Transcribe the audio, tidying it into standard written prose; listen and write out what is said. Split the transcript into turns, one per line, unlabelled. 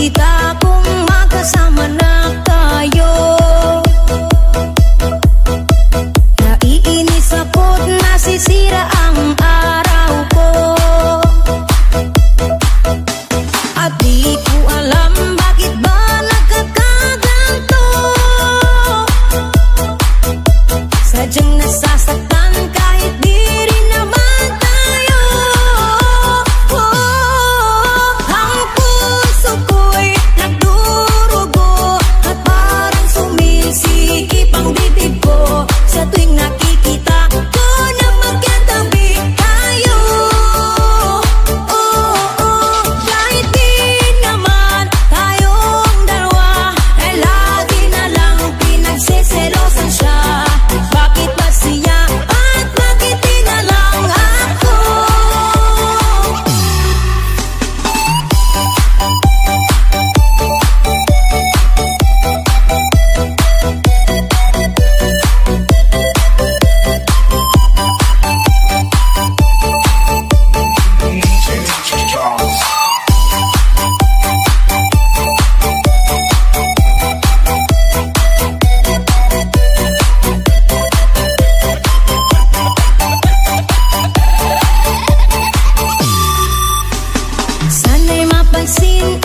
kita kung magkasama na tayo. Naiinis ako't nasisira ang araw ko, at di ko alam bakit ba nagkakaganto. Sadyang nasasaktan kahit di rin naman tayo. Ang puso ko'y nagdurugo at parang sumisikip ang bibig ko sa tuwing nakikita ko na magkatabi tayo. Kahit di naman tayong dalawa ay lagi na lang pinagsiselosan siya. Bakit ba siya at bakit di na lang ako? Sana'y mapansin